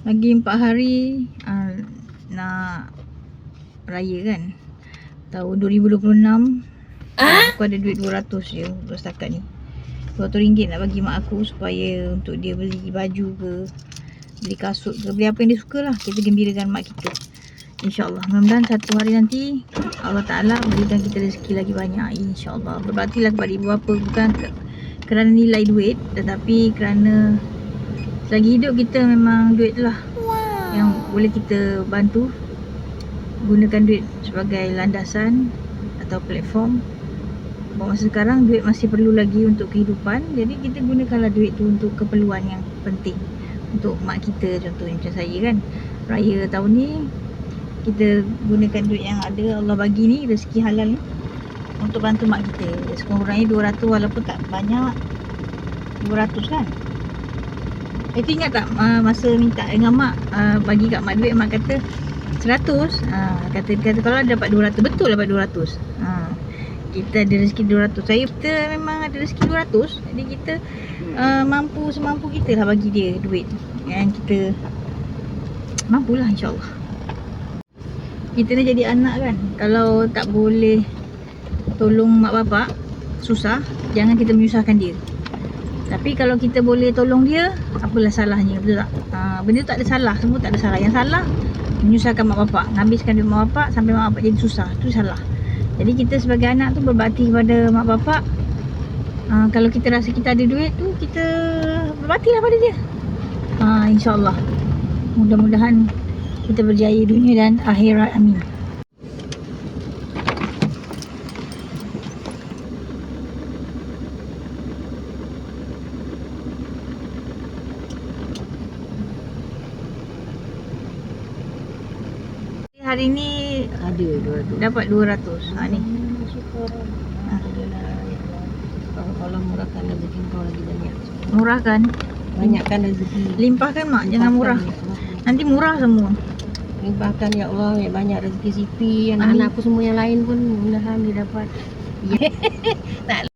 Lagi 4 hari nak raya kan, tahun 2026. Aku ada duit 200 je untuk setakat ni. RM200 nak bagi mak aku supaya untuk dia beli baju ke, beli kasut ke, beli apa yang dia suka lah. Kita gembirakan mak kita, InsyaAllah. Mudah-mudahan satu hari nanti Allah Ta'ala berikan kita rezeki lagi banyak, InsyaAllah. Berbaktilah kepada ibu bapa, bukan kerana nilai duit, tetapi kerana selagi hidup kita memang duit lah yang boleh kita bantu. Gunakan duit sebagai landasan atau platform. Masa sekarang duit masih perlu lagi untuk kehidupan, jadi kita gunakanlah duit tu untuk keperluan yang penting. Untuk mak kita contohnya, macam saya kan, raya tahun ni kita gunakan duit yang ada Allah bagi ni, rezeki halal ni, untuk bantu mak kita. Sekurang-kurangnya 200, walaupun tak banyak, 200 kan. Itu ingat tak masa minta dengan mak, bagi kat mak duit, mak kata 100. Kata kalau dapat 200, betul dapat 200. Kita ada rezeki 200. Kita memang ada rezeki 200. Jadi kita mampu semampu kita lah bagi dia duit yang kita mampulah, insyaAllah. Kita ni jadi anak kan, kalau tak boleh tolong mak bapak susah, jangan kita menyusahkan dia. Tapi kalau kita boleh tolong dia, apalah salahnya, betul tak? Benda tu tak ada salah, semua tak ada salah. Yang salah menyusahkan mak bapak, menghabiskan duit mak bapak sampai mak bapak jadi susah, tu salah. Jadi kita sebagai anak tu berbakti kepada mak bapak. Kalau kita rasa kita ada duit tu, kita berbaktilah pada dia. InsyaAllah. Mudah-mudahan kita berjaya dunia dan akhirat, amin. Hari ni Ada 200. dapat 200. Ni. Syukur. Alhamdulillah. Allah murahkan rezeki kau lagi banyak. Murahkan, Banyakkan rezeki. limpahkan mak, jangan murah. Nanti murah semua. Limpahkan ya Allah, banyak rezeki CP, Amin. anak-anak aku semua yang lain pun mudah-mudahan dia dapat. Tak